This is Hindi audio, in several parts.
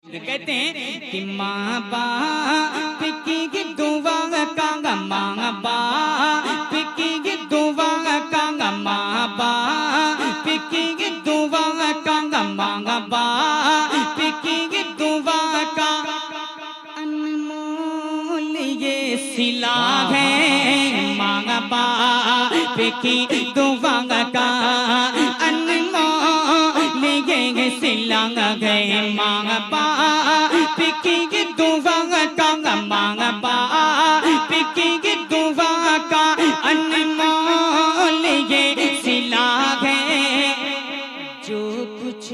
कहते हैं कि माँ बाप की दुआ का माँ बाप की दुआ का माँ बाप की दुआ का माँ बाप की दुआ का अनमोल ये सिला है। माँ बाप की दुआ का अनमोल ये सिला है। माँ बाप की दुआ का माँ बाप की दुआ का अनमोल ये सिला है। जो कुछ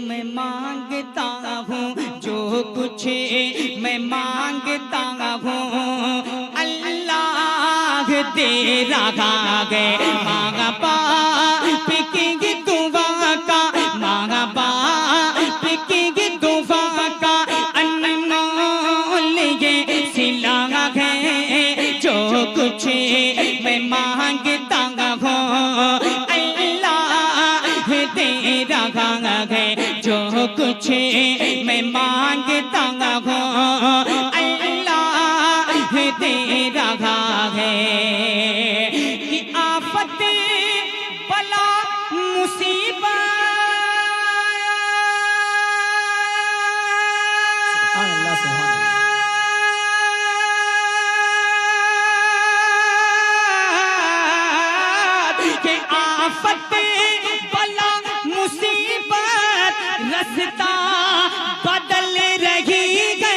मैं मांगता हूँ, जो कुछ मैं मांगता हूँ, अल्लाह दे रहा है। माँ बाप की दुआ का माँ बाप की दुआ का अनमोल ये सिला है। जो कुछ मैं मांगता हूँ, अल्लाह दे रहा है। जो कुछ मैं मांगता हूँ, अल्लाह दे रहा है। कि आफत बला मुसीबत के आफत बला मुसीबत रास्ता बदल रही है।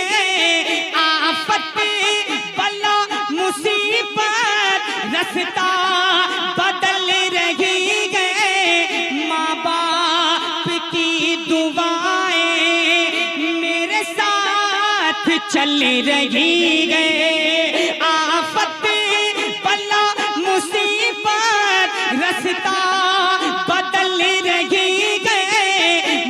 आफत बला मुसीबत रास्ता बदल रही है। माँ बाप की दुआएं मेरे साथ चल रही है। आफत बला मुसीबत रास्ता बदल रही है।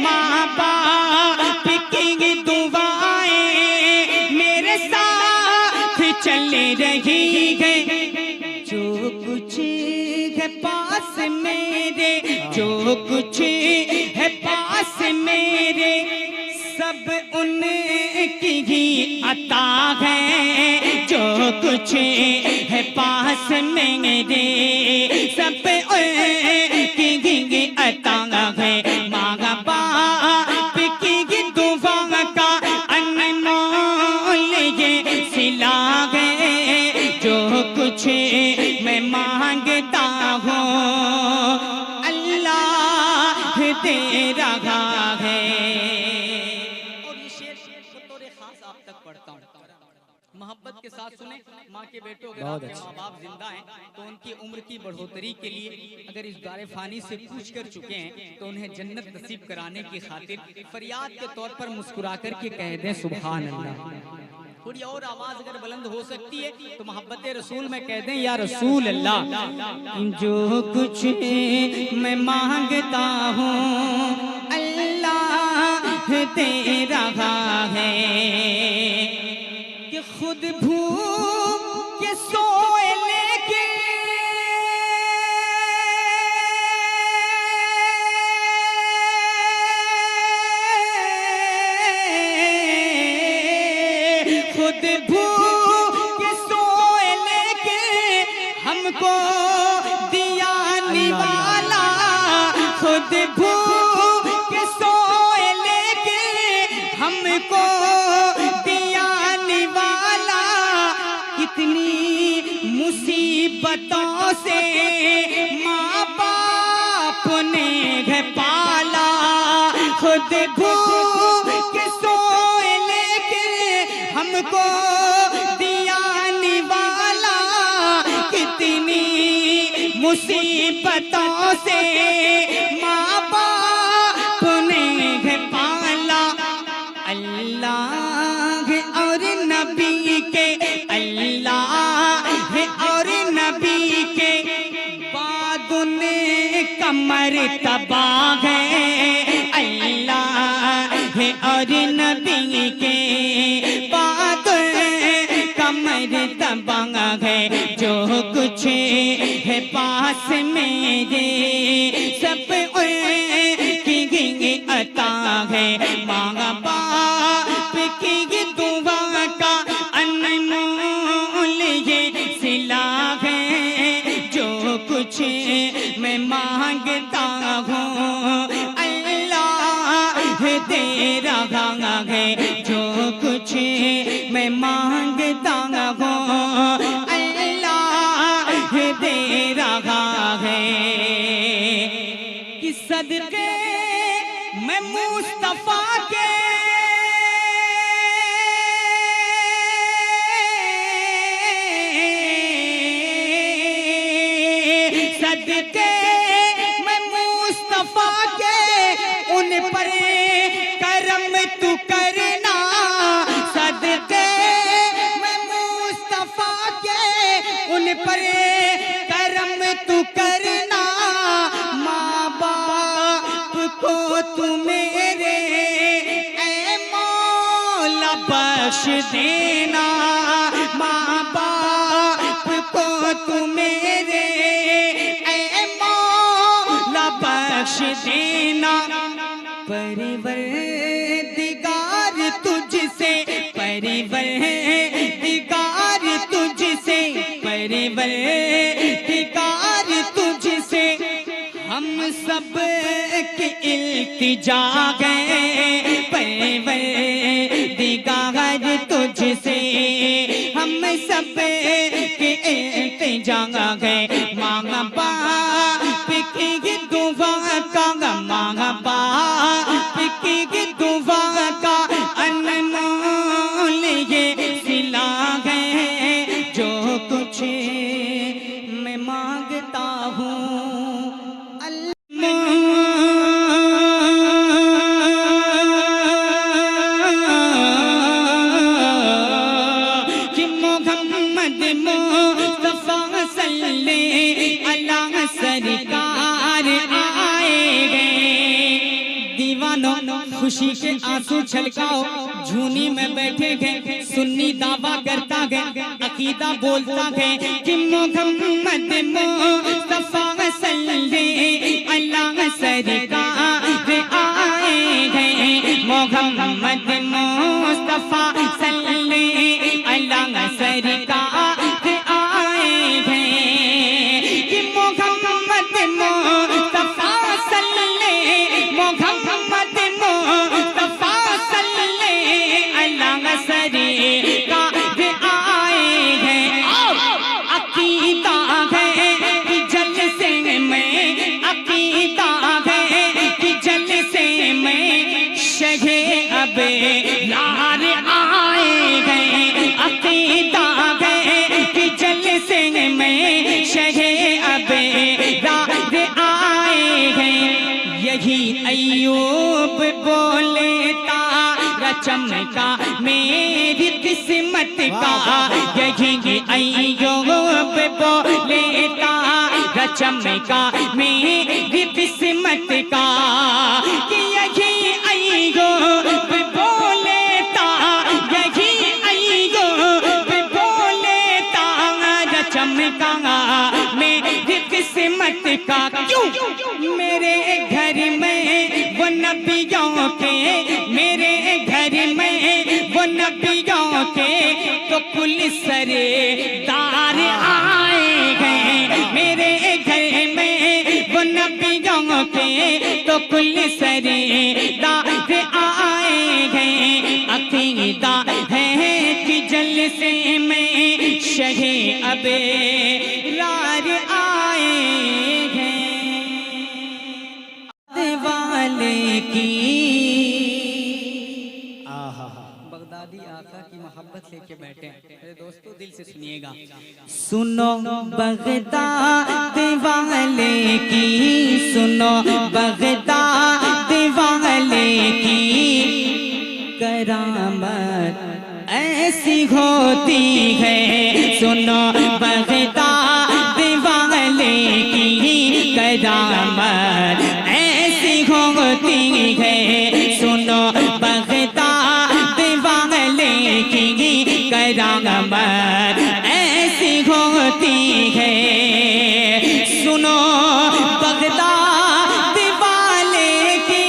माँ बाप की दुआएं मेरे साथ चल रही है। जो कुछ है पास मेरे, जो कुछ है पास मेरे, सब उनकी ही अता है। जो कुछ है पास मेरे, सब उनकी ही अता है। माँ बाप की दुआ का अनमोल ये सिला है। जो कुछ मैं मांगता हूँ, अल्लाह दे रहा है। और ये शेर बतौर खास आप तक पढ़ता हूँ, मोहब्बत के साथ सुने। माँ के बेटों, अगर आपके माँ बाप जिंदा हैं तो उनकी उम्र की बढ़ोतरी के लिए अगर इस दारे फानी से पूछ कर चुके हैं तो उन्हें जन्नत नसीब कराने की खातिर फरियाद के तौर पर मुस्कुरा कर के कह दें सुभान अल्लाह। थोड़ी और आवाज अगर बुलंद हो सकती है तो मोहब्बत रसूल में कह दें या रसूल अल्लाह। जो कुछ मैं मांगता हूँ, अल्लाह दे रहा है। कि खुद भूख के सोए लेके खुद भूख के सोए लेके हमको दिया निवाला। खुद भूख के सोए लेके हमको दिया निवाला। कितनी मुसीबतों से माँ बाप ने है पाला। खुद भूख के सोए लेके हमको दिया निवाला। कितनी मुसीबतों से माँ बाप ने है पाला। अल्लाह और नबी के, अल्लाह और नबी के बाद उनका मर्तबा है। अल्लाह और नबी के बाद का मर्तबा है। जो कुछ है पास मेरे, सब उनकी अता है। माँ बाप की दुआ का अनमोल ये सिला है, जो कुछ मैं मांगता हूँ अल्लाह दे रहा है, जो कुछ मैं मांगता हूँ अल्लाह दे रहा है। कि सदके मैं मुस्तफा के सदके मैं मुस्तफा के उन पर करम तू करना, सदके मैं मुस्तफा के उन पर करम तू करना, माँ बाप को तू मेरे ऐ मौला बख्श देना, माँ बाप को तू मेरे ऐ मौला बख्श देना। परवरदिगार तुझसे, परवरदिगार तुझसे, परवरदिगार तुझसे हम सब की इल्तिजा गए, परवरदिगार तुझसे हम सब की इल्तिजा गए। मांगा बाप की दुआ का, मांगा बाप की दुआ का अनमोल ये सिला है, जो कुछ मैं मांगता हूँ कि मोहम्मद मुस्तफा सल्ले अल्लाह सरकार आएंगे। दीवानों खुशी के आंसू छलकाओ, झूनी में बैठे हैं सुन्नी दावा करता है, अकीदा बोलता है कि मोहम्मद मुस्तफा सल्ले अल्लाह सरकार आएंगे, मोहम्मद मुस्तफा सल्ले अल्लाह सरकार आएंगे। कि मोहम्मद मुस्तफा सल्ले, मोहम्मद मुस्तफा सल्ले अल्लाह सरकार आएंगे। अकीदा है कि जलसे में, अकीदा है कि जलसे में शहे अब लार आएंगे, अकीदा है कि जलसे में शहे अब लार आएंगे। यही अय्यूब बोले तारा चमका मेरी किस्मत का, यही अय्यूब बोले तारा चमका मेरी किस्मत का, कि यही अय्यूब बोले तारा, यही अय्यूब बोले तारा चमका मेरी किस्मत का। क्यों मेरे घर में वो नबियों के, मेरे घर में वो नबियों के तो कुल सरदार आए गए, मेरे घर में वो नबियों के तो कुल सरदार आए गए। अकीदा है कि जलसे में शहे अब रार आए गए। वाले की बगदादी आका की मोहब्बत लेके बैठे हैं मेरे दोस्तों, दिल से सुनिएगा। सुनो बगदाद वाले की, सुनो बगदाद वाले की करामत ऐसी होती है, सुनो बगदाद वाले की करामत ऐसी होती है, सुनो बगदाद वाले की करामत ऐसी होती है। सुनो बगदाद वाले की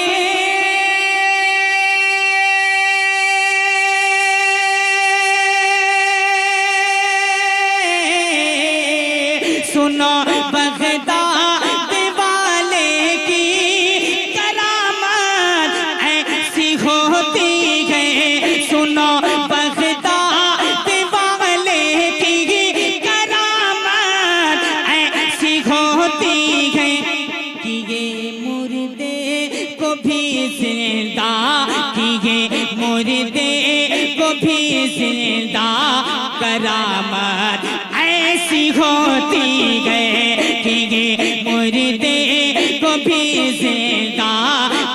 मुर्दे को भी जिंदा करामत ऐसी होती है कि मुर्दे को भी जिंदा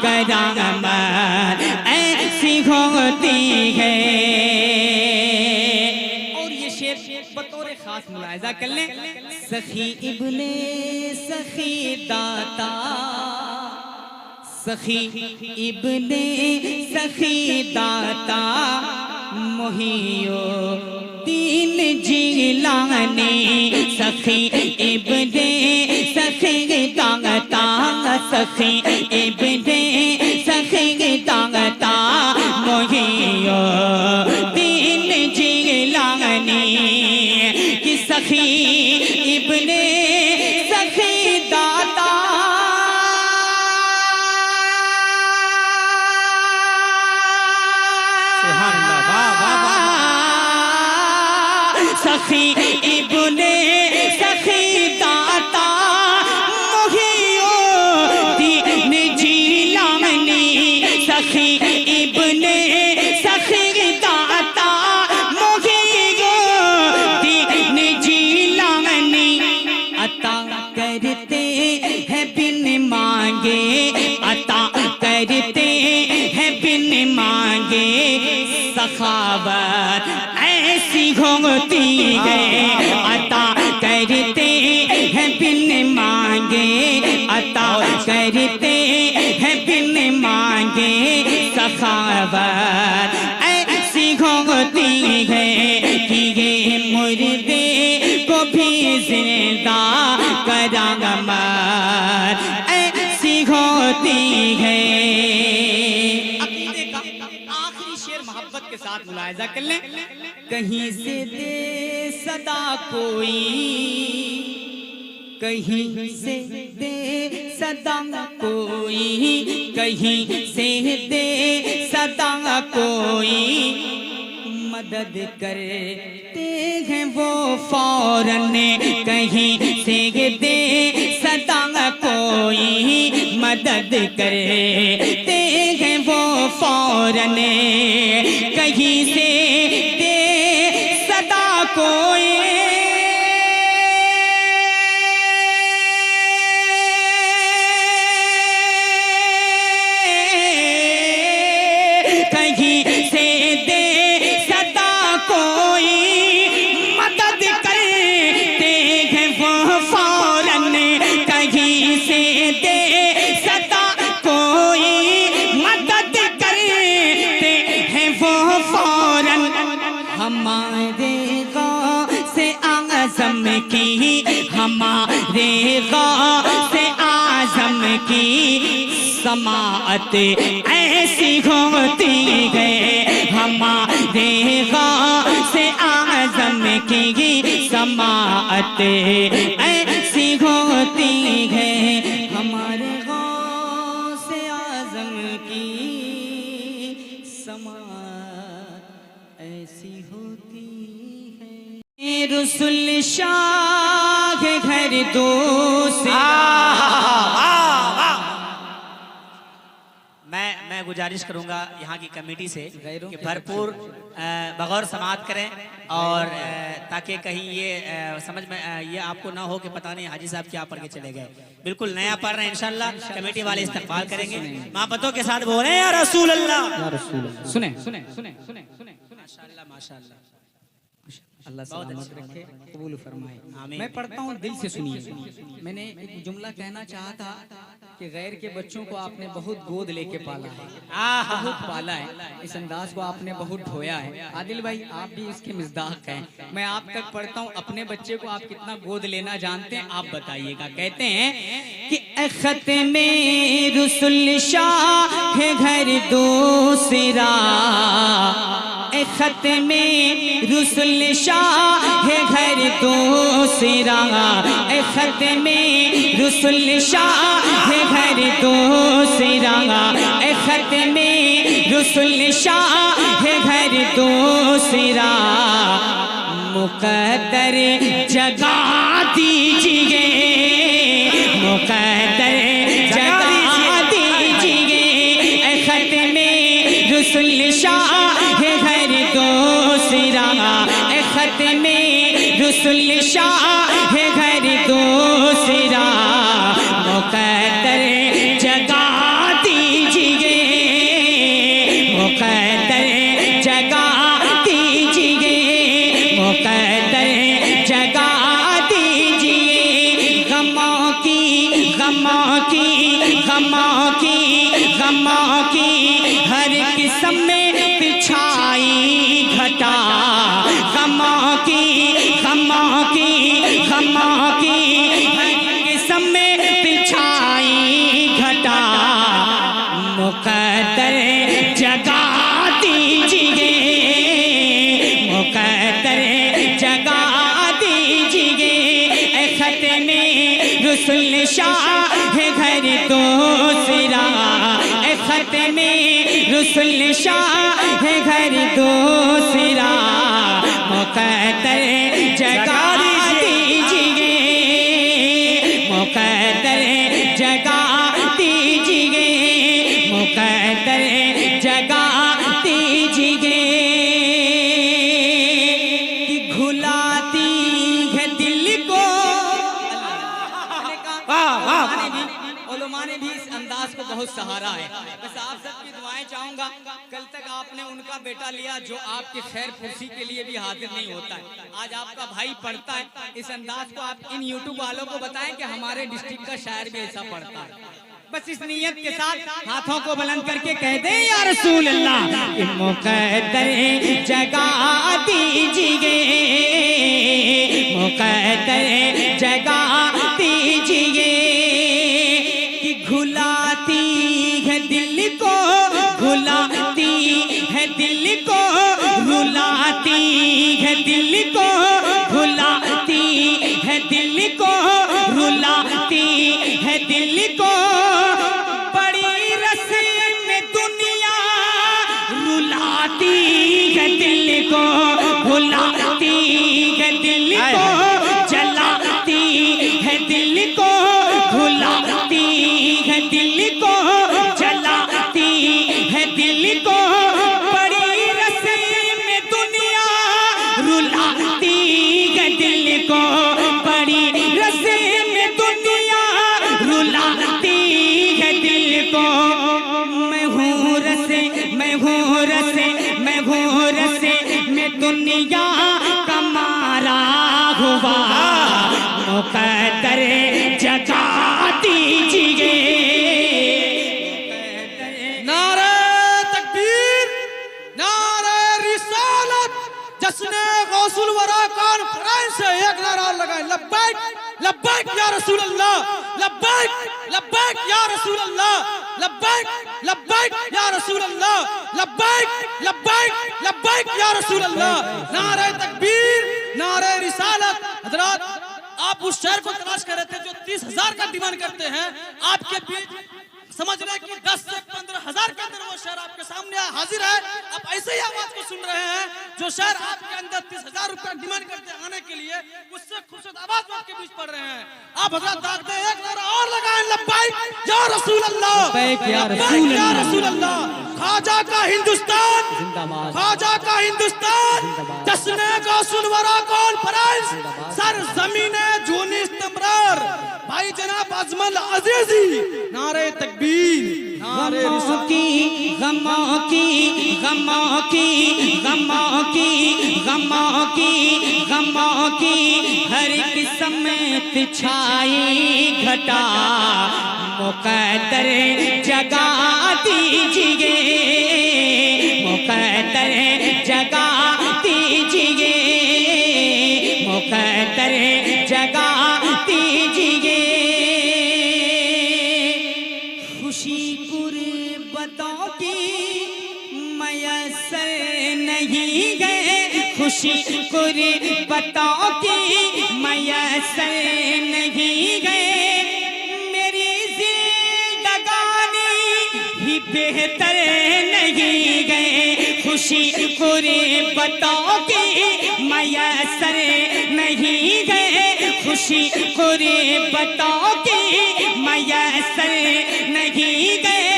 करामत ऐसी होती है। और ये शेर बतौर खास मुलाहिजा कर लें। सखी इब्ने सखी दाता, सखी इब्ने सखी दाता मोहिउद्दीन जिलानी, सखी इब्ने सखी दाता, सखी इब्ने सखी दाता मोहिउद्दीन जिलानी कि सखी इब्ने सखी दाता सखी इब्ने सखी दाता मोहिउद्दीन जिलानी, सखी इब्ने सखी दाता मोहिउद्दीन जिलानी अता करते हैं बिन मांगे, अता करते हैं बिन मांगे सखावत ऐसी होती है। अता करते हैं बिन मांगे, अता करते हैं बिन मांगे सखावत ऐसी होती है कि ये मुर्दे को भी जिंदा करामत ऐसी होती है। मोहब्बत के साथ मुलाहिजा कर लें। कहीं से दे सदा कोई, कहीं से दे सदा कोई, कहीं से दे सदा कोई मदद करते हैं वो फौरन, कहीं से दे सदा कोई मदद करते हैं वो फौरन, कहीं से दे सदा कोई कहीं से दे सदा कोई मदद करते हैं वो फौरन, कहीं से दे सदा कोई मदद करते हैं वो फौरन। हमारे गौसे आज़म की, हमारे गौसे आज़म की समाअत ऐसी होती है, हमारे गौसे आज़म की समाअत ऐसी होती है, हमारे गौसे आज़म की समाअत ऐसी होती है। रसूल शाह घर दूसरा मैं गुजारिश करूंगा यहाँ की कमेटी से कि भरपूर बगौर समाअत करें और ताकि कहीं ये समझ में ये आपको ना हो कि पता नहीं हाजी साहब क्या पढ़ के चले गए। बिल्कुल नया पढ़ रहे हैं, इंशाल्लाह कमेटी वाले इस्तकबाल करेंगे। मोहब्बतों के साथ बोले या रसूल अल्लाह, सुने सुने सुने सुने सुने माशाल्लाह माशाल्लाह। अल्लाह सलामत रखे, कबूल फरमाए। मैं पढ़ता हूँ, दिल से सुनिए। मैंने एक जुमला कहना चाहा था कि गैर के बच्चों को आपने बहुत गोद लेके पाला है, बहुत पाला है, इस अंदाज को आपने बहुत ढोया है। आदिल भाई आप भी इसके मिज़दाक हैं। मैं आप तक पढ़ता हूँ, अपने बच्चे को आप कितना गोद लेना जानते हैं आप बताइएगा। कहते हैं कि ख़त्मे रसूल शाह घर दूसरा, ख़त्मे रसूल शाह घर दूसरा, ख़त्मे रसूल शाह घर दूसरा, ख़त्मे रसूल शाह घर दूसरा, मुक़द्दर जगा दीजिए, मुक़द्दर जगा दीजिए, ख़त्मे रसूल शाह रुसुल शाह घर दूसरा मुकद्दर जगा दीजिए, मुकद्दर जगा दीजिए, मुकद्दर जगा दीजिए। गमों की गमों की गमों की गमों की हर किस्म में पिछाई घटा, गमों की गमों की गमों की हर किस्म में पिछाई घटा, मुकद्दर जगा दीजिए, मुकद्दर जगा दीजिए। ए खत्मे रुसुल शाह घर दूसरा, ए खत्मे रुसुल शाह घर दूसरा मुकद्दर जगा दीजिए, मुकद्दर जगा दीजिए, मुकद्दर जगा दीजिए। कि घुलाती है दिल को, उलमा ने भी इस अंदाज को बहुत सहारा है। बस आप सबकी दुआएं चाहूंगा। कल तक आपने उनका बेटा लिया जो आपके खैर खुशी के लिए भी हाजिर नहीं होता है, आज आपका भाई पढ़ता है। इस अंदाज को आप इन यूट्यूब वालों को बताएं कि हमारे डिस्ट्रिक्ट का शायर भी ऐसा पढ़ता है। बस इस नियत के साथ हाथों को बुलंद करके कह दे या रसूल अल्लाह, मुकद्दर जगा दीजिए, मुकद्दर जगा दीजिए। कि घुलाती है दिल को, घुलाती है दिल को, रुलाती है दिल को, घुलाती है दिल को, रुलाती है दिल को। बड़ी रस्म दुनिया रुलाती है दिल को, भुलाती है दिल को, जलाती है दिल को, भुलाती है दिल को, जलाती है दिल को। बड़ी रस्म दुनिया रुलाती है दिल को, बड़ी रस्म दुनिया रुलाती है दिल को। मैं हूँ रसे, मैं हूँ रसे, मैं हूँ रसे में दुनिया का मारा हुआ, मुकद्दर जगा दीजिए। नारे तकबीर, नारे रिसालत, जश्न गौसुल वरा कॉन्फ्रेंस से एक नारा लगाए, लब्बैक लब्बैक या रसूल अल्लाह, लब्बैक लब्बैक या रसूल अल्लाह, लब्बैक लब्बैक या रसूल अल्लाह, लब्बैक लब्बैक लब्बैक या रसूल अल्लाह। नारे तकबीर, नारे रिसालत। हजरात, आप उस शहर को तलाश कर रहे थे जो 30,000 का डिमांड करते हैं, आपके बीच समझ रहे हैं कि 10 से 15,000 के अंदर वो शहर आपके सामने हाजिर है। आप ऐसे ही आवाज को सुन रहे हैं। जो शहर आपके अंदर 30,000 रुपया डिमांड करते हैं आने के लिए, उससे खूबसूरत आवाज आपके बीच पड़ रहे हैं। आप हजरत दागते हैं, एक नारा और लगाएं, लब्बैक या रसूल अल्लाह, लब्बैक या लब्बैक या रसूल अल्लाह। ख्वाजा का हिंदुस्तान, ख्वाजा का हिंदुस्तान, जश्न गौसुल वरा कॉन्फ्रेंस, सरजमीने जूनी इस्तमरार, भाई जनाब अजमल अजीजी। नारे तकबीर, नारे गमों की गमों की गमों की गमों की गमों की गमों की हर किस्म में पिछाई घटा, मुकद्दर जगा दीजिए, मुकद्दर जगा दीजिए, मुकद्दर जगा दीजिए। खुशी कुर्बतों की मयसर नहीं गए, खुशी कुर्बतों की मयसर नहीं गए। मेरी जिंदगानी ही बेहतर नहीं गए, खुशी कुर्बतों की मयसर नहीं गए, खुशी कुर्बतों की मयसर नहीं गए।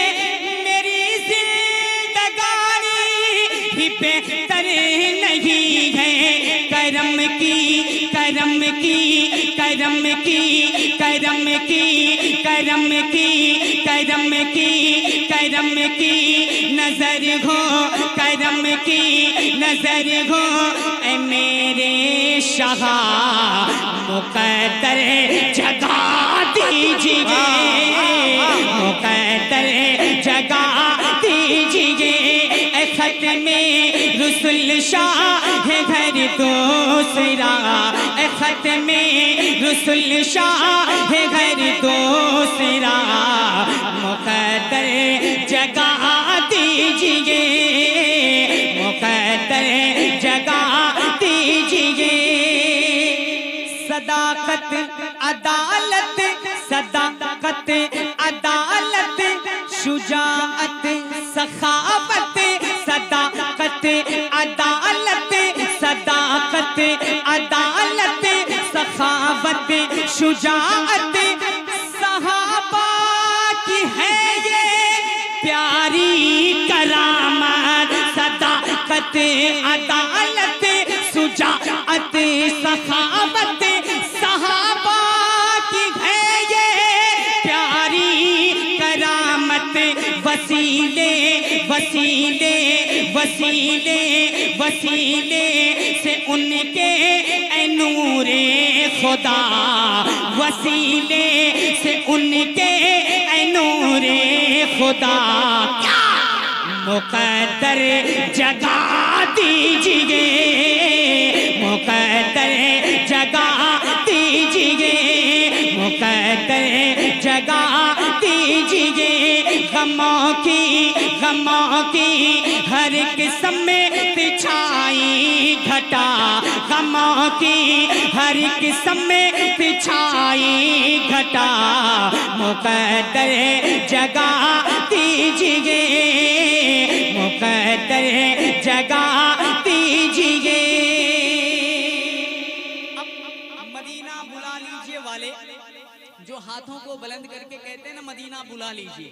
मेरी जिंदगानी ही बेहतर नहीं है। करम की करम की करम की करम की करम की करम की करम की नजर हो, करम की नजर हो। ऐ मेरे शाह मुकद्दर जगा दीजिए, मुकद्दर जगा दीजिए। ऐ खत्मे रुसुल शाह घर दूसरा, ऐ खत्मे रुसुल शाह घर दूसरा। मुकद्दर जगा दीजिए, मुकद्दर जगा दीजिए। सदाकत अदालत, सदाकत अदालत, शुजाअत सखावत, सदाकत अदालत, सदाकत अदालत, सखावत शुजाअत सहाबा की है ये प्यारी करामत। सदाकत अदालत शुजाअत सखावत सहाबा की है ये प्यारी करामत। वसीले वसीले वसीले वसीले से उनके ऐ नूरे खुदा, वसीले से उनके ऐ नूरे खुदा। क्या मुकद्दर जगा दीजिए, मुकद्दर जगा दीजिए, मुकद्दर जगा दीजिए। गमों की हर किस्म में छाई घटा, गमों की हर किस्म में छाई घटा। मुकद्दर जगा दीजिए, मुकद्दर जगा दीजिए। मदीना बुला लीजिए वाले जो हाथों को बुलंद करके कहते हैं ना मदीना बुला लीजिए,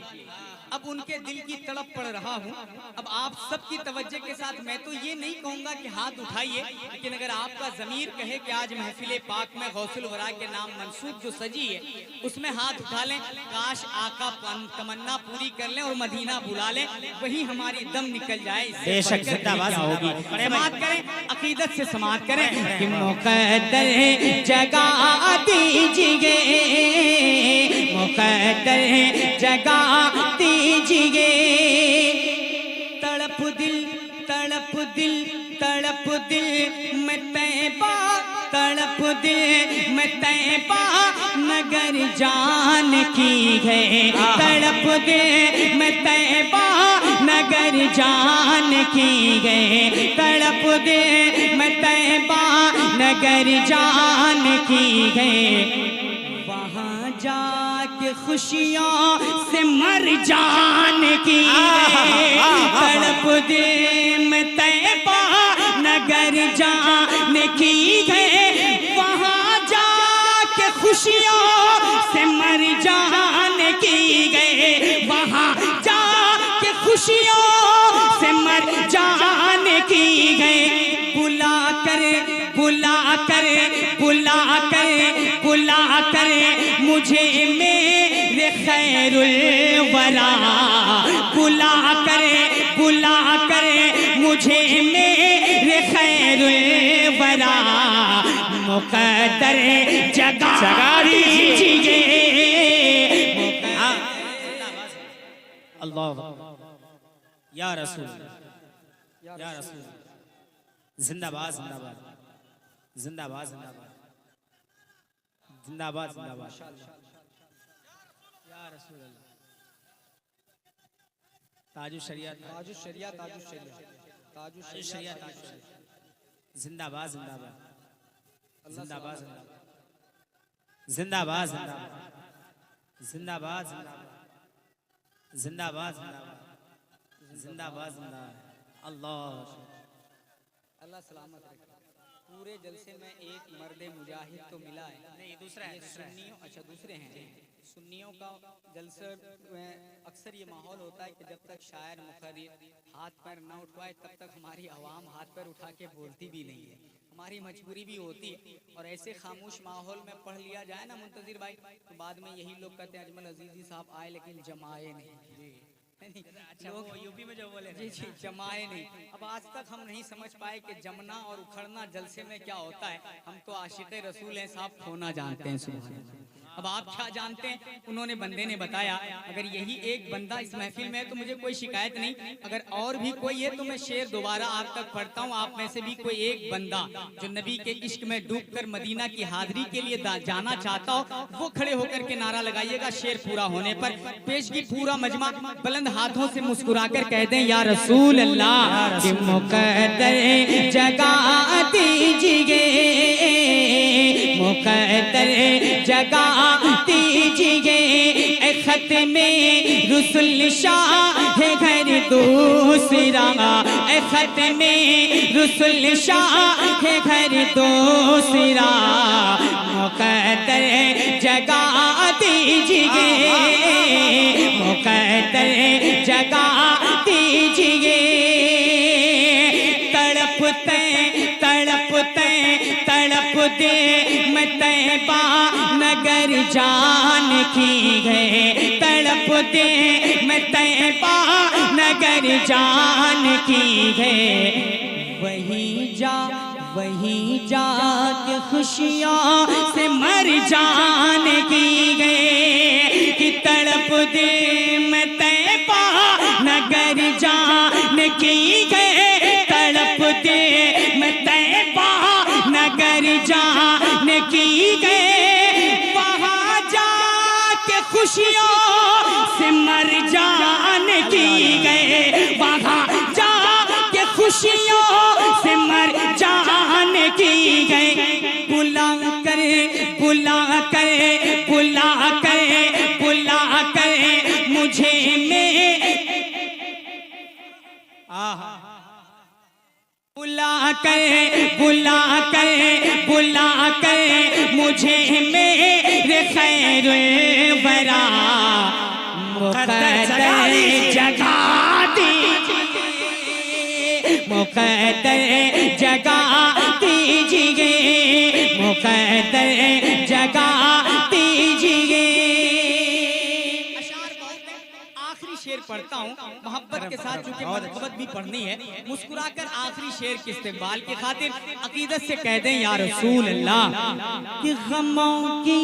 अब उनके दिल की तड़प पड़ रहा हूँ। अब आप सबकी तवज्जो के साथ मैं तो ये नहीं कहूँगा कि हाथ उठाइए, लेकिन अगर आपका ज़मीर कहे कि आज महफिल पाक में गौसुल वरा के नाम मंसूब जो सजी है उसमें हाथ उठा लें, काश आका तमन्ना पूरी कर लें और मदीना बुला लें, वही हमारी दम निकल जाए। बेशक जिंदाबाद होगी। समात करें, अकीदत से समात करें कि मुकद्दर जगा दीजिए, मुकद्दर जगा दीजिए। तड़प दिल तड़प दिल तड़प दिल में तैबा, तड़प दिल में तैबा नगर जान की है। तड़प दिल में तैबा नगर जान की है, तड़प दिल में तैबा नगर जान की है। वहाँ जाके खुशियों से मर जान की है। तड़प दे में तैबा नगर जान की है। वहाँ जाके खुशियों से मर जान की गए, वहाँ जाके खुशियों से मर जान की गए। बुला कर बुला कर बुला कर बुला कर मुझे मेरे खैरुल वरा, बुला कर मुझे मेरे खैरुल वरा। मुकद्दर जगा दीजिए। अल्लाह या रसूल, या रसूल। जिंदाबाद जिंदाबाद जिंदाबाद जिंदाबाद जिंदाबाद जिंदाबाद या रसूल अल्लाह। ताजु शरिया ताजु शरिया ताजु शरिया ताजु शरिया जिंदाबाद जिंदाबाद जिंदाबाद जिंदाबाद जिंदाबाद जिंदाबाद जिंदाबाद जिंदाबाद जिंदाबाद। अल्लाह अल्लाह सलामत रखे। पूरे जलसे में एक मर्द मुजाहिद तो मिला है। नहीं दूसरा है, सुन्नी, अच्छा दूसरे हैं। सुन्नियों का जलसे में अक्सर ये माहौल होता है कि जब तक शायर मुखर्रिर हाथ पैर न उठवाए तब तक हमारी आवाम हाथ पैर उठा के बोलती भी नहीं है, हमारी मजबूरी भी होती है। और ऐसे खामोश माहौल में पढ़ लिया जाए ना मुंतजिर भाई, तो बाद में यही लोग कहते हैं अजमल अजीजी साहब आए लेकिन जमाए नहीं। अच्छा, वो यूपी में जो बोले जी जी जमाए नहीं। अब आज तक हम नहीं समझ पाए कि जमना और उखड़ना जलसे में क्या होता है। हम तो आशिक़े रसूल हैं साहब, खोना जानते हैं। सुभान अल्लाह। अब आप क्या जानते हैं? उन्होंने बंदे ने बताया अगर यही एक बंदा इस महफिल में है तो मुझे कोई शिकायत नहीं, अगर और भी कोई है तो मैं शेर दोबारा आप तक पढ़ता हूँ। आप में से भी कोई एक बंदा जो नबी के इश्क में डूबकर मदीना की हाजिरी के लिए जाना चाहता हो, वो खड़े होकर के नारा लगाइएगा शेर पूरा होने पर। पेशगी पूरा मजमा बुलंद हाथों से मुस्कुराकर कह दें या रसूल अल्लाह कि मुक़द्दर जगा दीजिए, मुक़द्दर जगा दीजिए, ख़त्मे रुसूल शाह घर दूसरा, ख़त्मे रुसूल शाह घर दूसरा, मुक़द्दर जगा दीजिए, मुक़द्दर जगा दीजिए। तड़पते तड़पते तड़प दे मैं तैबा नगर जान की गए, तड़प दे मैं तैबा नगर जान की गए। वहीं जा के खुशियों से मर जान की गए, कि तड़प दे मैं तैबा नगर जान की गए, तड़प दे मैं तैबा नगर जान की गए। वहाँ जा के खुशियों से मर जान की गए, वहाँ जा के खुशियों से मर जान की गए। बुला कर बुला कर बुला कर बुला कर मुझे में बुला कर बुला कर बुला कर मुझे मेरे खैर बरा, मुक़द्दर जगा दीजिए, मुक़द्दर जगा दीजिए, मुक़द्दर जगा दीजिए। आखिरी शेर पढ़ता हूँ मोहब्बत के साथ, चूंकि मोहब्बत भी पढ़नी है। मुस्कुराकर आखिरी शेर के इस्तेमाल की खातिर अकीदत से कह दें या रसूल अल्लाह कि गमों की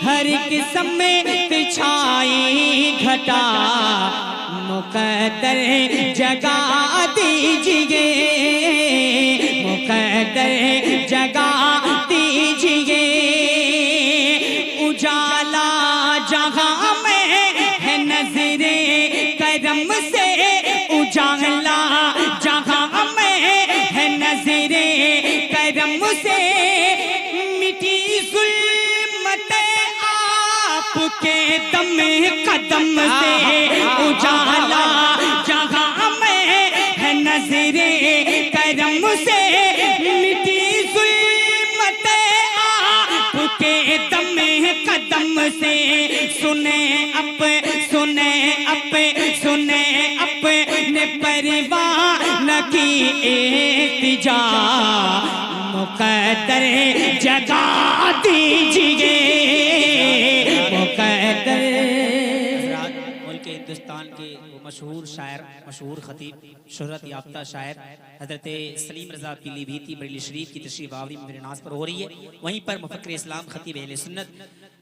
हर किस्म में पिछाई घटा, मुक़द्दर जगा दीजिए, मुक़द्दर जगा दीजिए। उजाला जहाँ में है नजरे करम से, उजाला जहाँ में है नजरे करम से, मिटी ज़ुल्मत आपके दम कदम से। उजाला जहाँ में है नजरे करम से, मिटी ज़ुल्मत आपके दम कदम से। सुने अपने परवाह न की इल्तिजा, मुक़द्दर जगा दीजिए, मुक़द्दर। मुल्क हिंदुस्तान के मशहूर शायर, मशहूर खतीब, शोहरत याफ्ता शायर हज़रत सलीम रज़ा पीलीभीती बरेली शरीफ की तशरीफ़ आवरी मेरे नाज पर हो रही है। वहीं पर मुफ़क्किर इस्लाम खतीब अहले सुन्नत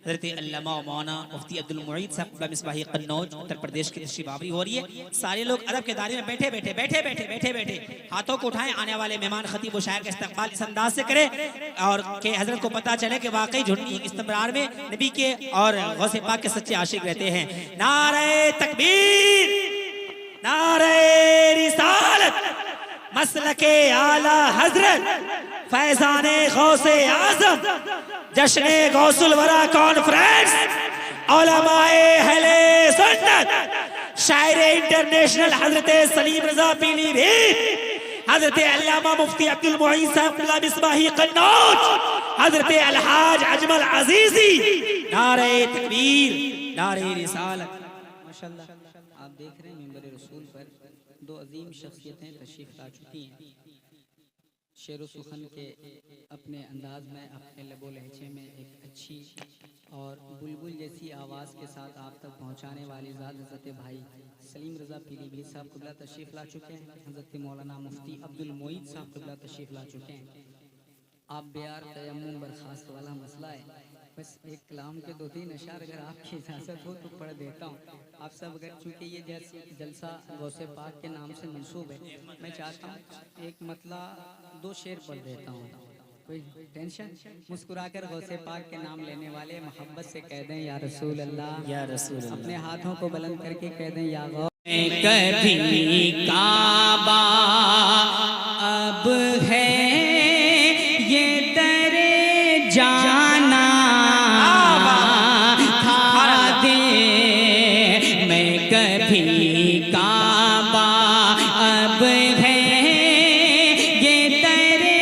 हज़रत अल्लामा मौलाना मुफ्ती अब्दुल मुईद साहब मिसबाही कन्नौज उत्तर प्रदेश की तशरीफ़ आवरी हो रही है। सारे लोग अदब के दायरे में बैठे बैठे हाथों को उठाएं, आने वाले मेहमान खतीब व शायर का इस्तकबाल इस अंदाज से करें और के हज़रत को पता चले कि वाकई झुंडी इस्तमरार में नबी के और गौसे पाक के सच्चे आशिक रहते हैं। नारे तकबीर, नारे रिसालत, मसलके आला हजरत फैजाने गौसे आजम, जश्ने गौसुल वरा कॉन्फ्रेंस, उलमाए अहले सुन्नत, शायर इंटरनेशनल हजरत सलीम रज़ा पीलीभीत, हजरत अल्लामा मुफ्ती अब्दुल मुईद साहब मिसबाही कन्नौज, हजरत अलहाज अजमल अजीजी। नारे तकबीर, नारे रिसालत। माशाल्लाह आप देख रहे हैं मिंबर रसूल पर दो अजीम शख्सियतें तशरीफ ला चुकी हैं। शेर व सुखन के अपने अंदाज में, अपने लबो लहजे में एक अच्छी और बुलबुल जैसी आवाज़ के साथ आप तक पहुंचाने वाली ज़ात हज़रत भाई सलीम रज़ा पीलीभीत साहब क़िबला तशरीफ़ ला चुके हैं। हज़रत मौलाना मुफ्ती अब्दुल मोईद साहब क़िबला तशरीफ़ ला चुके हैं। आप बियार तयम्मुम बर्खास्त वाला मसला है, बस एक कलाम के 2-3 अशार अगर आपकी इजाज़त हो तो पढ़ देता हूँ। आप सब अगर चूँकि ये जलसा गौसे पाक के नाम से मंसूब है, मैं चाहता हूँ एक मतला 2 शेर पढ़ देता हूँ। कोई टेंशन, मुस्कुराकर गौसे पाक के नाम लेने वाले मोहब्बत से कह दें या रसूल अल्लाह, या रसूल अल्लाह। अपने हाथों को बुलंद करके कह दें या गौ। कभी काबा अब है ये दरे जाना था दे, मैं कभी काबा अब है ये दरे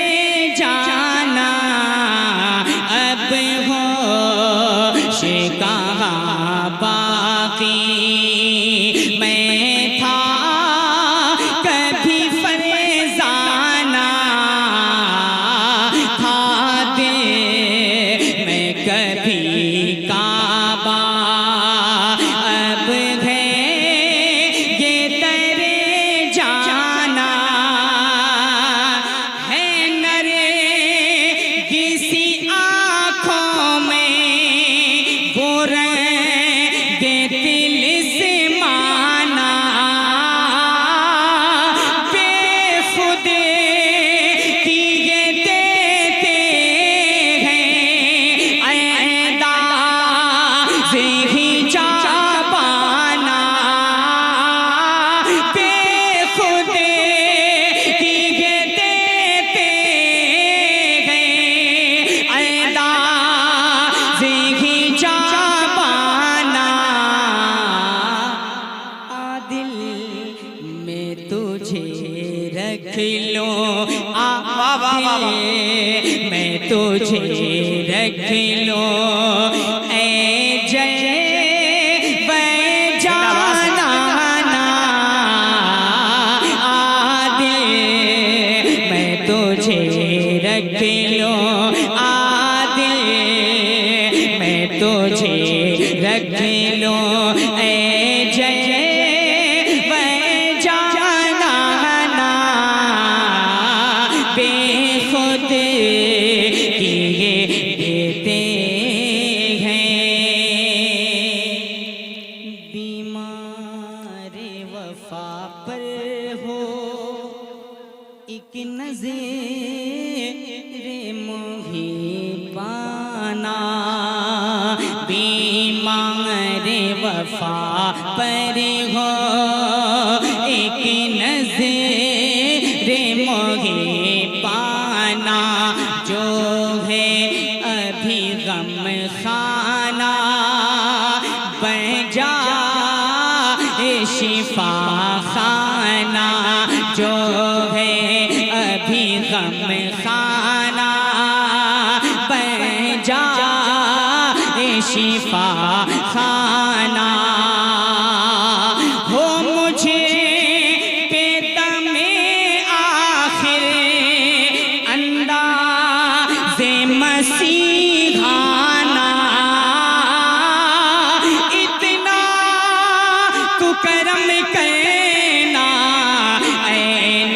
जाना, अब हो शिकहा बाकी मैं था कभी फरेजाना था दे, मैं कभी काबा अब है ये तेरे जाना है नरे किसी आँखों में वो रंगे दिल से माना, बेखुदे किए देते हैं ऐंदाज़े ही जाबाना, बेखुदे किए देते हैं ऐंदाज़े ही जाबाना, आदिल में तुझे रख लो आदिल मैं तुझे रख लो ऐ जय जाना आदिल मैं तुझे रख लो आदिल मैं तुझे रख लो ऐ जय जाना, बेखुद किए देते हैं बीमार वफा पर हो एक नज़र मोही पाना, बीमार वफा पर हो एक नज़र मोही पाना, जो है अभी गम खाना बन जा शिफा खाना, जो है अभी गम खाना बन जा शिफा खाना, हो मुझे पे दमे आखिर अंदाज़े मसीहाना, इतना तू करम करना ऐ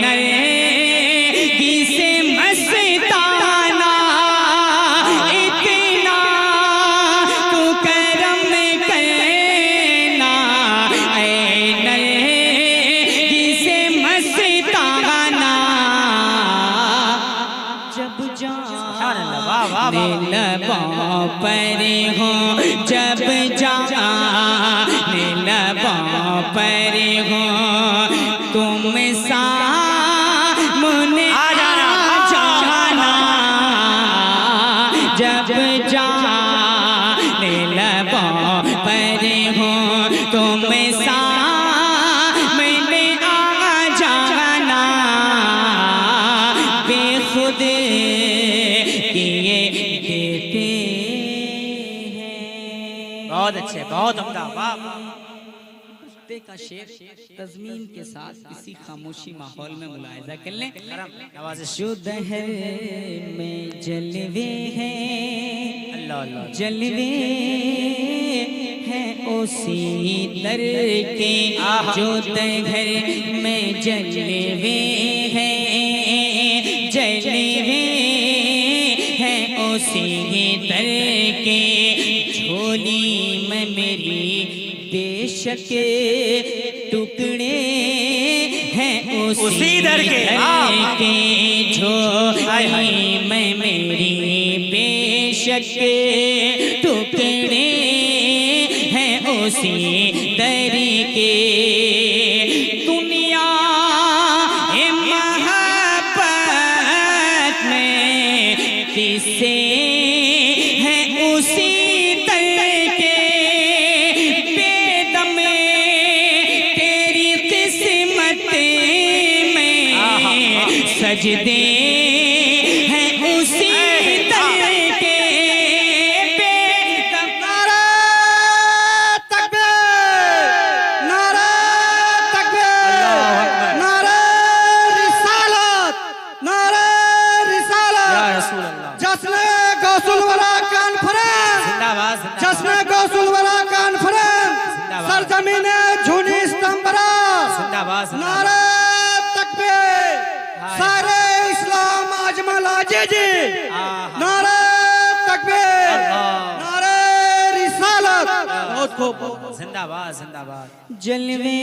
नरगी से मस्ताना, इतना तू करम करना ऐ नरगी से मस्ताना, जब जाने लबों पर हो जब जाने लबों पर हो तुम सामने आ जाना, जब जाने लबों पर हो तुम सामने आ जाना, बेखुद किए अच्छे, बहुत उम्दा, वाह। कुत्ते का शेर तज़मीन के साथ किसी खामोशी माहौल में मुलाहिजा कर लें। नवाजिश। शुद्ध है में जलवे हैं, अल्लाह अल्लाह। जलवे हैं उसी दर के, जो घर में जलवे हैं, जलवे हैं उसी दर के। झोली में मेरी बेशक टुकड़े हैं उसी दर के। झोली में मेरी बेशक टुकड़े हैं उसी दर के। दुनिया ए मोहब्बत में किसे हैं उसी दर के। बेदमे तेरी किस्मत में सजदे हैं उसी दर के। नारा तकबीर, नारा तकबीर, नारा रिसालत, नारा रिसालत। या रसूल अल्लाह। जश्न गौसुल वरा कॉन्फ्रेंस, जिंदाबाद जिंदाबाद। जश्न गौसुल वरा कॉन्फ्रेंस, सरजमीने झुनी स्तंभरा। जिंदाबाद जिंदाबाद। नारा तकबीर, सारे इस्लाम अजमल आजीजी। नारा तकबीर, नारा रिसालत। बहुत खूब। जिंदाबाद जिंदाबाद। जलवे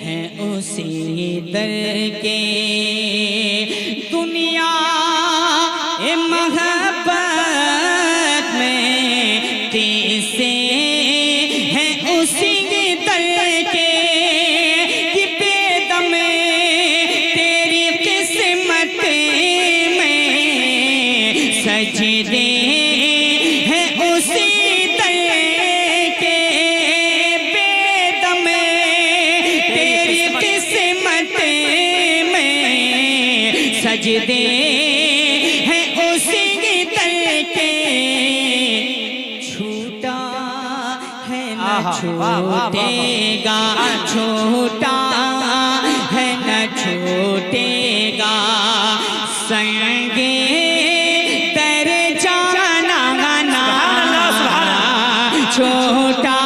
हैं उसी दर के। दुनिया ए मोहब्बत में किसे हैं उसी दर के। कि बेदमे तेरी किस्मत में सजदे हैं उसी दर के। बेदमे तेरी किस्मत में सजदे हैं उसी दर के। छूटा है न छूटेगा, छूटा है न छूटेगा। संगे तर जाना ना छोटा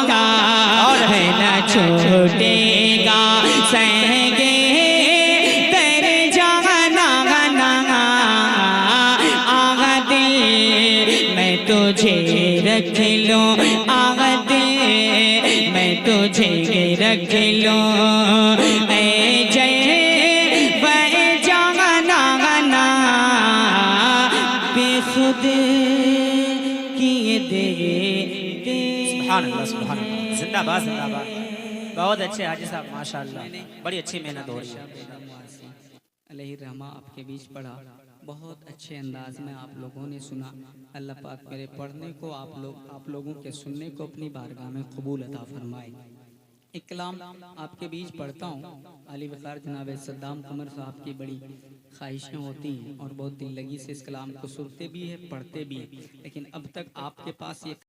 है न छूटेगा। संगे तर जाना ना। आगा दिल मैं तुझे रख लूं, आगा दिल मैं तुझे रख लूं। ऐ जय वै जाना ना, बेखुद किए दे दे। सुभान अल्लाह सुभान अल्लाह। जिंदाबाद जिंदाबाद। बहुत अच्छे हाजी साहब, माशाल्लाह, बड़ी अच्छी मेहनत हो रही है। अलैहिर्रहमा आपके बीच पढ़ा, बहुत अच्छे अंदाज में आप लोगों ने सुना। अल्लाह पाक मेरे पढ़ने को आप लोगों के सुनने को अपनी बारगाह में कबूल अता फरमाए। एक कलाम आपके बीच पढ़ता हूँ। अली वक़ार जनाब सद्दाम कमर साहब की बड़ी ख्वाहिशें होती हैं और बहुत दिल लगी से इस कलाम को सुनते भी है, पढ़ते भी हैं, लेकिन अब तक आपके पास ये